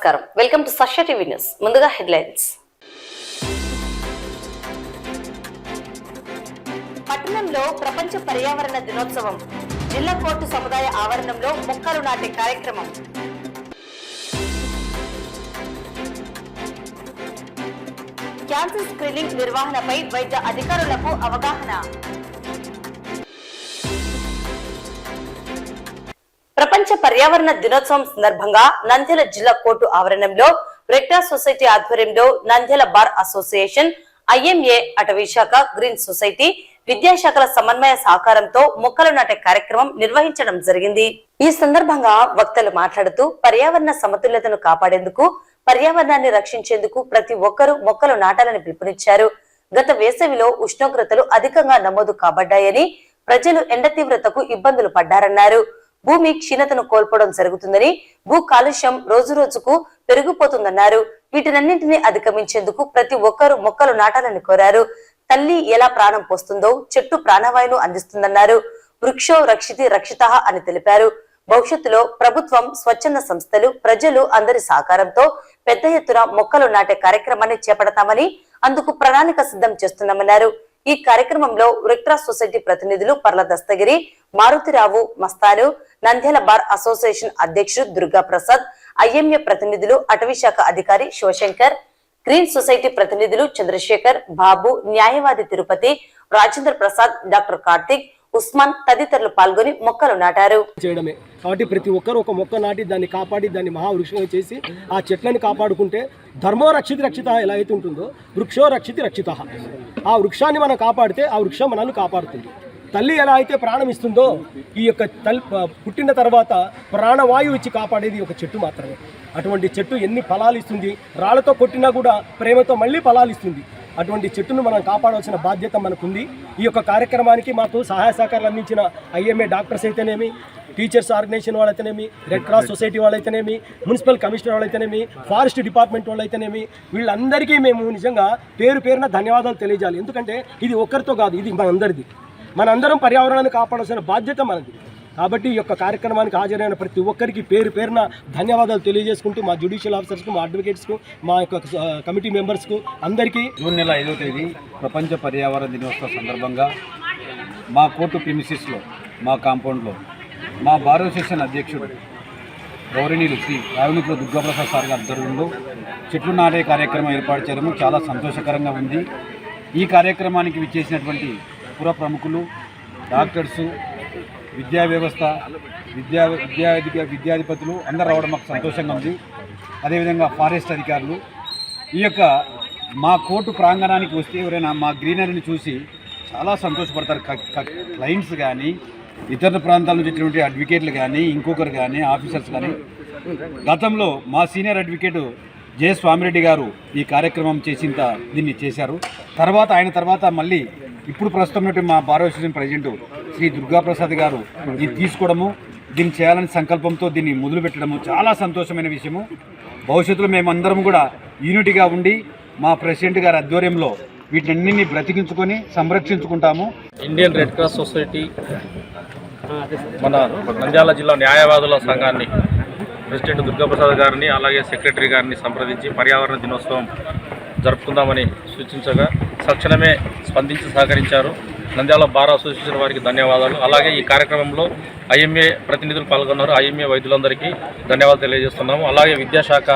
నమస్కారం, welcome to సష్య TV news. ముందుగా headlines. పట్టణంలో ప్రపంచ పర్యావరణ దినోత్సవం. జిల్లా కోర్టు సముదాయ ఆవరణంలో మొక్కలు నాటే కార్యక్రమం. క్యాన్సర్ స్క్రీనింగ్ నిర్వహణపై వైద్య అధికారులకు అవగాహన. ప్రపంచ పర్యావరణ దినోత్సవం సందర్భంగా నంద్యాల జిల్లా కోర్టు ఆవరణంలో రెడ్ క్రాస్ సొసైటీ ఆధ్వర్యంలో నంద్యాల బార్ అసోసియేషన్, ఐఎంఏ, అటవీ శాఖ, గ్రీన్ సొసైటీ, విద్యాశాఖల సమన్వయ సహకారంతో మొక్కలు నాటే కార్యక్రమం నిర్వహించడం జరిగింది. ఈ సందర్భంగా వక్తలు మాట్లాడుతూ పర్యావరణ సమతుల్యతను కాపాడేందుకు, పర్యావరణాన్ని రక్షించేందుకు ప్రతి ఒక్కరూ మొక్కలు నాటాలని పిలుపునిచ్చారు. గత వేసవిలో ఉష్ణోగ్రతలు అధికంగా నమోదు కాబడ్డాయని, ప్రజలు ఎండ తీవ్రతకు ఇబ్బందులు పడ్డారన్నారు. భూమి క్షీణతను కోల్పోవడం జరుగుతుందని, భూ కాలుష్యం రోజు రోజుకు పెరిగిపోతుందన్నారు. వీటినన్నింటినీ అధిగమించేందుకు ప్రతి ఒక్కరూ మొక్కలు నాటాలని కోరారు. తల్లి ఎలా ప్రాణం పోస్తుందో చెట్టు ప్రాణవాయువును అందిస్తుందన్నారు. వృక్షో రక్షితి రక్షితః అని తెలిపారు. భవిష్యత్తులో ప్రభుత్వం, స్వచ్ఛంద సంస్థలు, ప్రజలు అందరి సహకారంతో పెద్ద ఎత్తున మొక్కలు నాటే కార్యక్రమాన్ని చేపడతామని, అందుకు ప్రణాళిక సిద్ధం చేస్తున్నామన్నారు. ఈ కార్యక్రమంలో రెడ్ క్రాస్ సొసైటీ ప్రతినిధులు పర్ల దస్తగిరి, మారుతిరావు, మస్తాను, నంద్యాల బార్ అసోసియేషన్ అధ్యక్షుడు దుర్గా ప్రసాద్, ఐఎంఏ ప్రతినిధులు, అటవీ శాఖ అధికారి శివశంకర్, గ్రీన్ సొసైటీ ప్రతినిధులు చంద్రశేఖర్, బాబు, న్యాయవాది తిరుపతి, రాజేంద్ర ప్రసాద్, డాక్టర్ కార్తిక్, ఉస్మాన్ తదితరులు పాల్గొని మొక్కలు నాటారు. చేయడమే కాబట్టి ప్రతి ఒక్కరు ఒక మొక్క నాటి దాన్ని కాపాడి దాన్ని మహావృక్షంగా చేసి ఆ చెట్లను కాపాడుకుంటే ధర్మో రక్షితి రక్షిత ఎలా అయితే ఉంటుందో వృక్షో రక్షితి రక్షిత. ఆ వృక్షాన్ని మనం కాపాడితే ఆ వృక్షం మనల్ని కాపాడుతుంది. తల్లి ఎలా అయితే ప్రాణం ఇస్తుందో ఈ యొక్క పుట్టిన తర్వాత ప్రాణవాయువు ఇచ్చి కాపాడేది ఒక చెట్టు మాత్రమే. అటువంటి చెట్టు ఎన్ని ఫలాలు ఇస్తుంది, రాళ్లతో కొట్టినా కూడా ప్రేమతో మళ్ళీ ఫలాలు ఇస్తుంది. అటువంటి చెట్టును మనం కాపాడాల్సిన బాధ్యత మనకుంది. ఈ యొక్క కార్యక్రమానికి మాకు సహాయ సహకారాలు అందించిన ఐఎంఏ డాక్టర్స్ అయితేనేమి, టీచర్స్ ఆర్గనైజేషన్ వాళ్ళైతేనేమి, రెడ్ క్రాస్ సొసైటీ వాళ్ళైతేనేమి, మున్సిపల్ కమిషనర్ వాళ్ళైతేనేమి, ఫారెస్ట్ డిపార్ట్మెంట్ వాళ్ళైతేనేమి, వీళ్ళందరికీ మేము నిజంగా పేరు పేరున ధన్యవాదాలు తెలియజేయాలి. ఎందుకంటే ఇది ఒక్కరితో కాదు, ఇది మనందరిది. మనందరం పర్యావరణాన్ని కాపాడాల్సిన బాధ్యత మనది. కాబట్టి ఈ యొక్క కార్యక్రమానికి హాజరైన ప్రతి ఒక్కరికి పేరు పేరున ధన్యవాదాలు తెలియజేసుకుంటూ మా జ్యుడిషియల్ ఆఫీసర్స్కు, మా అడ్వకేట్స్కు, మా యొక్క కమిటీ మెంబర్స్కు అందరికీ జూన్ నెల 5వ తేదీ ప్రపంచ పర్యావరణ దినోత్సవ సందర్భంగా మా కోర్టు ప్రిమిసెస్లో, మా కాంపౌండ్లో మా బార్ అసోసియేషన్ అధ్యక్షుడు గౌరవనీయులు శ్రీ రావునికుల దుర్గాప్రసాద్ సార్ గారి ఆధ్వర్యంలో చెట్లు నాటే కార్యక్రమం ఏర్పాటు చేయడం చాలా సంతోషకరంగా ఉంది. ఈ కార్యక్రమానికి విచ్చేసినటువంటి పుర ప్రముఖులు, డాక్టర్సు, విద్యా వ్యవస్థ, విద్యాధిపతులు అందరూ రావడం మాకు సంతోషంగా ఉంది. అదేవిధంగా ఫారెస్ట్ అధికారులు ఈ యొక్క మా కోర్టు ప్రాంగణానికి వస్తే ఎవరైనా మా గ్రీనరీని చూసి చాలా సంతోషపడతారు. క్లయింట్స్ కానీ, ఇతర ప్రాంతాల నుంచి వచ్చినటువంటి అడ్వకేట్లు కానీ, ఇంకొకరు కానీ, ఆఫీసర్స్ కానీ. గతంలో మా సీనియర్ అడ్వకేటు జె స్వామిరెడ్డి గారు ఈ కార్యక్రమం దీన్ని చేశారు. ఆయన తర్వాత మళ్ళీ ఇప్పుడు ప్రస్తుతం మా bar association president Shri Durgaprasad గారు ఇది తీసుకోవడము, దీన్ని చేయాలని సంకల్పంతో దీన్ని మొదలు పెట్టడము చాలా సంతోషమైన విషయము. భవిష్యత్తులో మేమందరం కూడా యూనిటీగా ఉండి మా ప్రెసిడెంట్ గారి ఆధ్వర్యంలో వీటినన్నింటినీ బ్రతికించుకొని సంరక్షించుకుంటాము. ఇండియన్ రెడ్ క్రాస్ సొసైటీ మన నంద్యాల జిల్లా న్యాయవాదుల సంఘాన్ని ప్రెసిడెంట్ దుర్గాప్రసాద్ గారిని, అలాగే సెక్రటరీ గారిని సంప్రదించి పర్యావరణ దినోత్సవం జరుపుకుందామని సూచించగా తక్షణమే స్పందించి సహకరించారు. నంద్యాల బార్ అసోసియేషన్ వారికి ధన్యవాదాలు. అలాగే ఈ కార్యక్రమంలో ఐఎంఏ ప్రతినిధులు పాల్గొన్నారు. ఐఎంఏ వైద్యులందరికీ ధన్యవాదాలు తెలియజేస్తున్నాము. అలాగే విద్యాశాఖ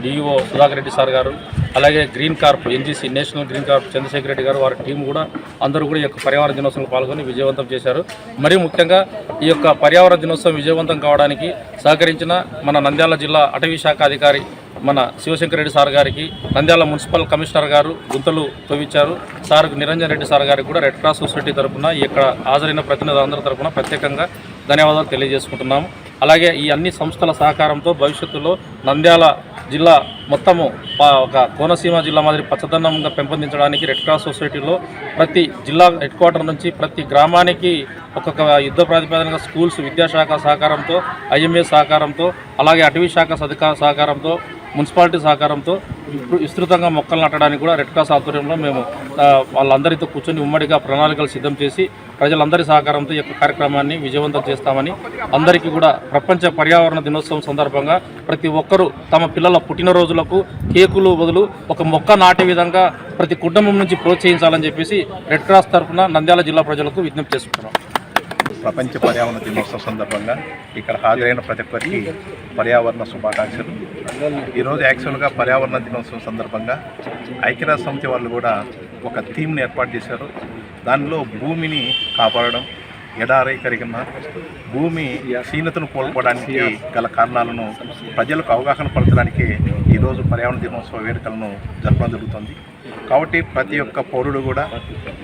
డిఈఓ సుధాకర్ రెడ్డి సార్ గారు, అలాగే green corp NGC national green corp Chandrasekhar Reddy గారు, వారి టీం కూడా అందరూ కూడా ఈ యొక్క పర్యావరణ దినోత్సవంలో పాల్గొని విజయవంతం చేశారు. మరి ముఖ్యంగా ఈ యొక్క పర్యావరణ దినోత్సవం విజయవంతం కావడానికి సహకరించిన మన నంద్యాల జిల్లా అటవీ శాఖ అధికారి మన శివశంకర్ రెడ్డి సార్ గారికి, నంద్యాల మున్సిపల్ కమిషనర్ గారు గుంతలు తవ్వించారు సార్ నిరంజన్ రెడ్డి సార్ గారికి కూడా రెడ్ క్రాస్ సొసైటీ తరఫున, ఇక్కడ హాజరైన ప్రతినిధులందరి తరఫున ప్రత్యేకంగా ధన్యవాదాలు తెలియజేసుకుంటున్నాము. అలాగే ఈ అన్ని సంస్థల సహకారంతో భవిష్యత్తులో నంద్యాల జిల్లా మొత్తము ఒక కోనసీమ జిల్లా మాదిరి పచ్చదనంగా పెంపొందించడానికి రెడ్ క్రాస్ సొసైటీలో ప్రతి జిల్లా హెడ్ క్వార్టర్ నుంచి ప్రతి గ్రామానికి ఒక్కొక్క యుద్ధ ప్రాతిపదికన స్కూల్స్, విద్యాశాఖ సహకారంతో, ఐఎంఏ సహకారంతో, అలాగే అటవీ శాఖ సహకారంతో, మున్సిపాలిటీ సహకారంతో విస్తృతంగా మొక్కలు నాటడానికి కూడా రెడ్ క్రాస్ ఆధ్వర్యంలో మేము వాళ్ళందరితో కూర్చొని ఉమ్మడిగా ప్రణాళికలు సిద్ధం చేసి ప్రజలందరి సహకారంతో ఈ యొక్క కార్యక్రమాన్ని విజయవంతం చేస్తామని, అందరికీ కూడా ప్రపంచ పర్యావరణ దినోత్సవం సందర్భంగా ప్రతి ఒక్కరూ తమ పిల్లల పుట్టినరోజులకు కేకులు బదులు ఒక మొక్క నాటే విధంగా ప్రతి కుటుంబం నుంచి ప్రోత్సహించాలని చెప్పేసి రెడ్ క్రాస్ తరఫున నంద్యాల జిల్లా ప్రజలకు విజ్ఞప్తి చేసుకుంటున్నాం. ప్రపంచ పర్యావరణ దినోత్సవం సందర్భంగా ఇక్కడ హాజరైన ప్రతి ఒక్కరికి పర్యావరణ శుభాకాంక్షలు. ఈరోజు యాక్చువల్గా పర్యావరణ దినోత్సవం సందర్భంగా ఐక్యరాజ్య సమితి వాళ్ళు కూడా ఒక థీమ్ని ఏర్పాటు చేశారు. దానిలో భూమిని కాపాడడం, ఎడారీకరణ, భూమి క్షీణతను కోల్పోవడానికి గల కారణాలను ప్రజలకు అవగాహన పరచడానికి ఈరోజు పర్యావరణ దినోత్సవ వేడుకలను జరపడం జరుగుతుంది. కాబట్టి ప్రతి ఒక్క పౌరుడు కూడా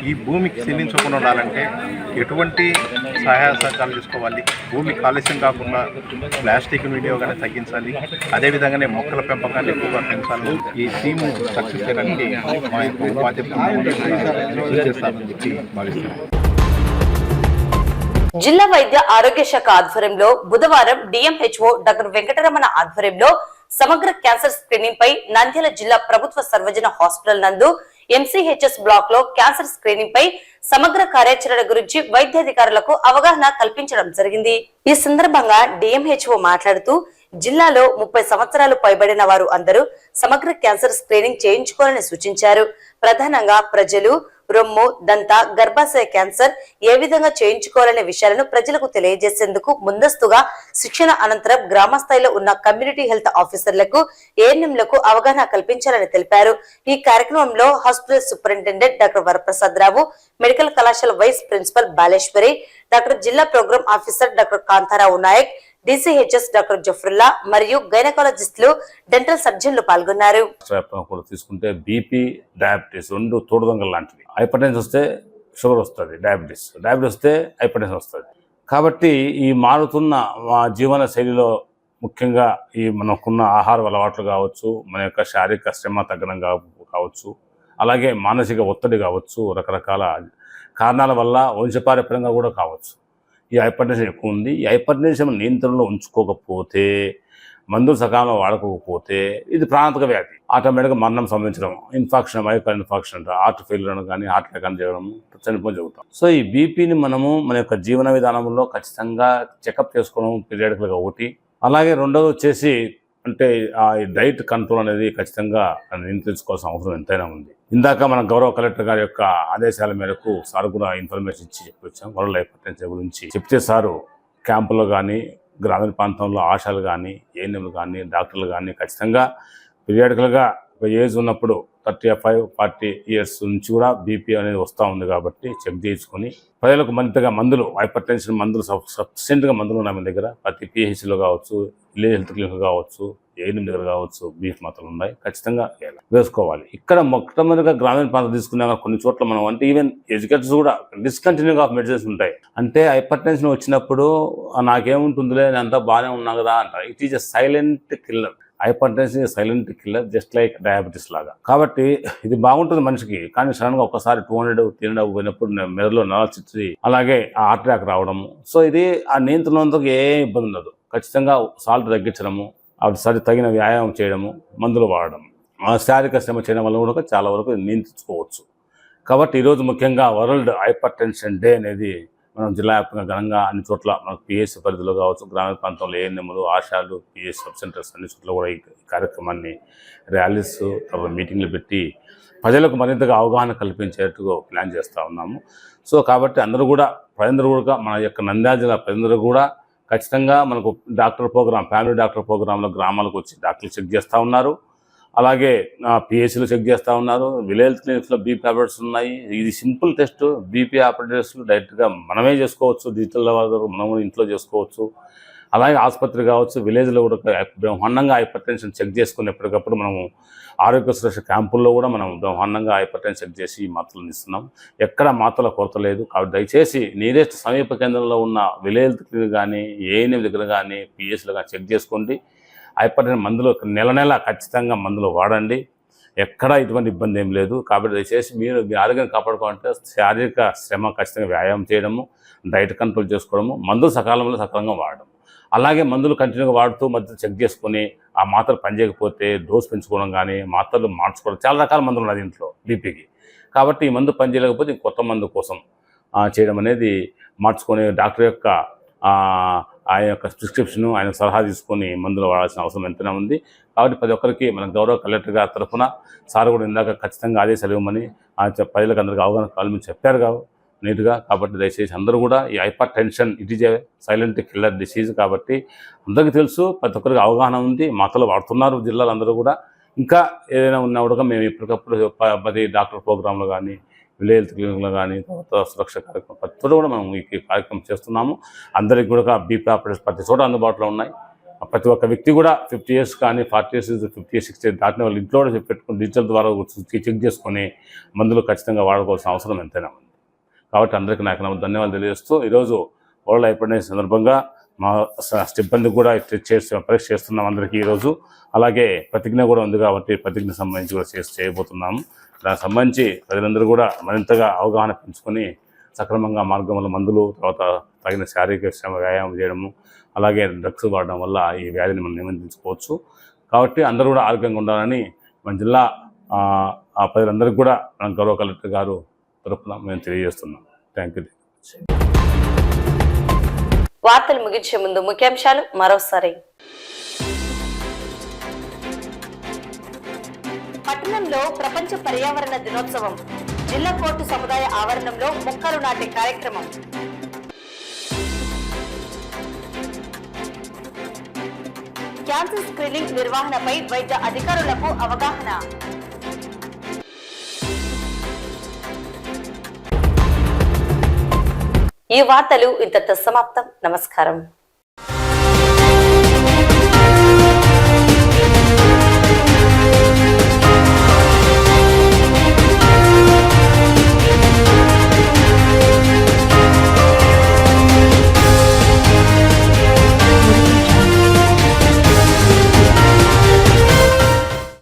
ఈ భూమికి క్షీణించకుండా ఉండాలంటే ఎటువంటి సహాయ సహకారాలు తీసుకోవాలి, భూమి కాలుష్యం కాకుండా ప్లాస్టిక్ వినియోగాన్ని తగ్గించాలి, అదేవిధంగానే మొక్కల పెంపకాన్ని ఎక్కువగా పెంచాలి. ఈ థీమ్ సక్సెస్ చేయడానికి మా యొక్క ఉపాధ్యాయులు చేస్తారని చెప్పి భావిస్తున్నాం. జిల్లా వైద్య ఆరోగ్య శాఖ ఆధ్వర్యంలో బుధవారం డిఎంహెచ్ఓ డాక్టర్ వెంకటరమణ ఆధ్వర్యంలో సమగ్ర క్యాన్సర్ స్క్రీనింగ్ పై నంద్యాల జిల్లా ప్రభుత్వ సర్వజన హాస్పిటల్ నందు ఎంసీహెచ్ఎస్ బ్లాక్ లో క్యాన్సర్ స్క్రీనింగ్ పై సమగ్ర కార్యాచరణ గురించి వైద్యాధికారులకు అవగాహన కల్పించడం జరిగింది. ఈ సందర్భంగా డిఎంహెచ్ఓ మాట్లాడుతూ జిల్లాలో 30 సంవత్సరాలు పైబడిన వారు అందరూ సమగ్ర క్యాన్సర్ స్క్రీనింగ్ చేయించుకోవాలని సూచించారు. ప్రధానంగా ప్రజలు రొమ్ము, దంత, గర్భాశయ క్యాన్సర్ ఏ విధంగా చేయించుకోవాలనే విషయాలను ప్రజలకు తెలియజేసేందుకు ముందస్తుగా శిక్షణ అనంతరం గ్రామ స్థాయిలో ఉన్న కమ్యూనిటీ హెల్త్ ఆఫీసర్లకు, ఏఎన్ఎంలకు అవగాహన కల్పించాలని తెలిపారు. ఈ కార్యక్రమంలో hospital superintendent doctor Varaprasad Rao, medical కళాశాల వైస్ ప్రిన్సిపల్ బాలేశ్వరి, డాక్టర్ జిల్లా programme officer doctor Kantharao Naik, DCHS doctor Zafrulla మరియు గైనకాలజిస్టులు, డెంటల్ సర్జన్లు పాల్గొన్నారు. తీసుకుంటే బీపీ, డయాబెటీస్ రెండు తోడుదొంగలు లాంటివి. హైపర్టెన్షన్ వస్తే షుగర్ వస్తుంది, డయాబెటీస్ వస్తే హైపర్టెన్షన్ వస్తుంది. కాబట్టి ఈ మారుతున్న జీవన శైలిలో ముఖ్యంగా ఈ మనకున్న ఆహార అలవాట్లు కావచ్చు, మన యొక్క శారీరక శ్రమ తగ్గడం కావచ్చు, అలాగే మానసిక ఒత్తిడి కావచ్చు, రకరకాల కారణాల వల్ల వంశపారంపర్యంగా కూడా కావచ్చు ఈ హైపర్టెన్షన్ ఎక్కువ ఉంది. ఈ హైపర్టెన్షన్ నియంత్రణలో ఉంచుకోకపోతే, మందులు సకాలంలో వాడకపోతే ఇది ప్రాణాంతక వ్యాధి, ఆటోమేటిక్గా మరణం సంభవించడం, ఇన్ఫాక్షన్, మైయోకార్డియల్ ఇన్ఫాక్షన్, హార్ట్ ఫెయిల్యూర్ అని కానీ హార్ట్ అటాక్ అని చేయడం, చనిపోయి జరుగుతాం. సో ఈ బీపీని మనము మన యొక్క జీవన విధానంలో ఖచ్చితంగా చెకప్ చేసుకోవడం పీరియాడికల్గా ఒకటి. అలాగే రెండోది వచ్చేసి అంటే ఈ డైట్ కంట్రోల్ అనేది ఖచ్చితంగా నియంత్రించుకోవాల్సిన అవసరం ఎంతైనా ఉంది. ఇందాక మన గౌరవ కలెక్టర్ గారి యొక్క ఆదేశాల మేరకు సార్ కూడా ఇన్ఫర్మేషన్ ఇచ్చి చెప్పొచ్చాం వరల్డ్ హైపర్టెన్షన్ గురించి. చెప్తే సారు క్యాంపులో కానీ, గ్రామీణ ప్రాంతంలో ఆశాలు కానీ, ఏఎన్ఎంలు కానీ, డాక్టర్లు కానీ ఖచ్చితంగా పీరియాడికల్గా ఒక ఏజ్ ఉన్నప్పుడు 35-40 ఇయర్స్ నుంచి కూడా బీపీ అనేది వస్తూ ఉంది. కాబట్టి చెక్ చేయించుకొని ప్రజలకు మరింతగా మందులు, హైపర్టెన్షన్ మందులు సఫిషియెంట్గా మందులు ఉన్నాయి మన దగ్గర. ప్రతి పిహెచ్లో కావచ్చు, విలేజ్ హెల్త్ క్లినిక్ కావచ్చు, ఏఎన్ఎం దగ్గర కావచ్చు, బీఫ్ మాత్రలు ఉన్నాయి, ఖచ్చితంగా వేసుకోవాలి. ఇక్కడ మొట్టమొదటిగా గ్రామీణ ప్రాంతం తీసుకున్నా కొన్ని చోట్ల మనం అంటే ఈవెన్ ఎడ్యుకేటర్స్ కూడా డిస్కంటిన్యూగా ఆఫ్ మెడిసిన్స్ ఉంటాయి. అంటే హైపర్టెన్షన్ వచ్చినప్పుడు నాకేముంటుందిలే, నేను అంతా బాగానే ఉన్నా కదా అంటారు. It is a silent killer. Hypertension silent killer, just like diabetes లాగా. కాబట్టి ఇది బాగుంటుంది మనిషికి, కానీ సడన్గా ఒకసారి 200-300 పోయినప్పుడు మెదడులో నరాలు చిట్చి అలాగే ఆ హార్ట్ అటాక్ రావడము. సో ఇది ఆ నియంత్రణతో ఏ ఇబ్బంది ఉండదు. ఖచ్చితంగా సాల్ట్ తగ్గించడము, అవి తగిన వ్యాయామం చేయడము, మందులు వాడడం, శారీరక శ్రమ చేయడం వల్ల కూడా చాలా వరకు నియంత్రించుకోవచ్చు. కాబట్టి ఈరోజు ముఖ్యంగా వరల్డ్ హైపర్టెన్షన్ డే అనేది మనం జిల్లా వ్యాప్తంగా ఘనంగా అన్ని చోట్ల మనకు పిఎస్ పరిధిలో కావచ్చు, గ్రామీణ ప్రాంతంలో ఏఎన్ఎంలు, ఆశాలు, పిఎస్ సబ్ సెంటర్స్ అన్ని చోట్ల కూడా ఈ కార్యక్రమాన్ని ర్యాలీస్, తర్వాత మీటింగ్లు పెట్టి ప్రజలకు మరింతగా అవగాహన కల్పించేట్టుగా ప్లాన్ చేస్తూ ఉన్నాము. సో కాబట్టి అందరూ కూడా మన యొక్క నంద్యాల జిల్లా ప్రజలందరూ కూడా ఖచ్చితంగా మనకు డాక్టర్ ప్రోగ్రామ్, ఫ్యామిలీ డాక్టర్ ప్రోగ్రాంలో గ్రామాలకు వచ్చి డాక్టర్లు చెక్ చేస్తూ ఉన్నారు. అలాగే పిహెచ్లో చెక్ చేస్తూ ఉన్నారు. విలేజ్ క్లినిక్స్లో బీపీ ఆపరేటర్స్ ఉన్నాయి. ఇది సింపుల్ టెస్ట్. బీపీ ఆపరేటర్స్లు డైరెక్ట్గా మనమే చేసుకోవచ్చు, డిజిటల్ మనం ఇంట్లో చేసుకోవచ్చు. అలాగే ఆసుపత్రి కావచ్చు, విలేజ్లో కూడా బ్రహ్మాండంగా హైపర్టెన్షన్ చెక్ చేసుకుని ఎప్పటికప్పుడు మనము ఆరోగ్య సురక్ష క్యాంపుల్లో కూడా మనం బ్రహ్మాండంగా హైపర్టెన్షన్ చెక్ చేసి మాత్రలు ఇస్తున్నాం. ఎక్కడ మాత్రల కొరత లేదు. కాబట్టి దయచేసి నియరెస్ట్ సమీప కేంద్రంలో ఉన్న విలేజ్ క్లినిక్ కానీ, ఏఎన్ఎం దగ్గర కానీ, పిఎస్లో కానీ చెక్ చేసుకోండి. హైపర్టెన్షన్ మందులు నెల ఖచ్చితంగా మందులు వాడండి. ఎక్కడా ఇటువంటి ఇబ్బంది ఏం లేదు. కాబట్టి దయచేసి మీరు మీ ఆరోగ్యాన్ని కాపాడుకోవాలంటే శారీరక శ్రమ, ఖచ్చితంగా వ్యాయామం చేయడము, డైట్ కంట్రోల్ చేసుకోవడము, మందులు సకాలంగా వాడడం. అలాగే మందులు కంటిన్యూగా వాడుతూ మధ్య చెక్ చేసుకొని ఆ మాత్రలు పనిచేయకపోతే డోస్ పెంచుకోవడం కానీ, మాత్రలు మార్చుకోవడం, చాలా రకాల మందులు ఉన్నాయి దీంట్లో బీపీకి. కాబట్టి ఈ మందు పనిచేయలేకపోతే కొత్త మందు కోసం చేయడం అనేది మార్చుకొని డాక్టర్ యొక్క ఆయన యొక్క ప్రిస్క్రిప్షన్, ఆయన సలహా తీసుకొని మందులు వాడాల్సిన అవసరం ఎంతైనా ఉంది. కాబట్టి ప్రతి ఒక్కరికి మన గౌరవ కలెక్టర్ గారి తరఫున సార్ కూడా ఇందాక ఖచ్చితంగా ఆదేశాలు ఇవ్వమని ప్రజలకు అందరికీ అవగాహన కావాలని చెప్పారు నీట్గా. కాబట్టి దయచేసి అందరూ కూడా ఈ hyper tension it is a silent killer disease. కాబట్టి అందరికీ తెలుసు, ప్రతి ఒక్కరికి అవగాహన ఉంది, మాటలు వాడుతున్నారు జిల్లాలో అందరూ కూడా. ఇంకా ఏదైనా ఉన్నా కూడా మేము ఇప్పటికప్పుడు ప్రతి డాక్టర్ ప్రోగ్రాంలో కానీ, విలేజ్ హెల్త్ క్లినిక్లో కానీ, తర్వాత సురక్ష కార్యక్రమం ప్రతి చోట కూడా మనం ఈ కార్యక్రమం చేస్తున్నాము. అందరికీ కూడా బీపీ ఆపరేటర్స్ ప్రతి చోట అందుబాటులో ఉన్నాయి. ప్రతి ఒక్క వ్యక్తి కూడా 50 years కానీ 40 years 50 years 60 years దాటిన వాళ్ళు ఇంట్లో పెట్టుకుని డిజిటల్ ద్వారా చెక్ చేసుకొని మందులు ఖచ్చితంగా వాడుకోవాల్సిన అవసరం ఎంతైనా ఉంది. కాబట్టి అందరికీ నాకు ధన్యవాదాలు తెలియజేస్తూ ఈరోజు వరల్డ్ హైపర్టెన్షన్ సందర్భంగా మా సిబ్బంది కూడా పరీక్ష చేస్తున్నాం అందరికీ ఈరోజు. అలాగే ప్రతిజ్ఞ కూడా ఉంది కాబట్టి ప్రతిజ్ఞ సంబంధించి కూడా చేయబోతున్నాము. దానికి సంబంధించి ప్రజలందరూ కూడా మరింతగా అవగాహన పెంచుకొని సక్రమంగా మార్గంలో మందులు, తర్వాత తగిన శారీరక శ్రమ, వ్యాయామం చేయడము, అలాగే డ్రగ్స్ వాడడం వల్ల ఈ వ్యాధిని మనం నియంత్రించుకోవచ్చు. కాబట్టి అందరూ కూడా ఆరోగ్యంగా ఉండాలని మన జిల్లా ప్రజలందరికీ కూడా మన గౌరవ కలెక్టర్ గారు తరఫున మేము తెలియజేస్తున్నాం. Thank you. వార్తలు ముగించే ముందు ముఖ్యాంశాలు మరోసారి. పట్టణంలో ప్రపంచ పర్యావరణ దినోత్సవం. జిల్లా కోర్టు సముదాయ ఆవరణంలో మొక్కలు నాటే కార్యక్రమం. క్యాన్సర్ స్క్రీనింగ్ నిర్వహణపై వైద్య అధికారులకు అవగాహన. ఈ వార్తలు ఇంతటితో సమాప్తం. నమస్కారం.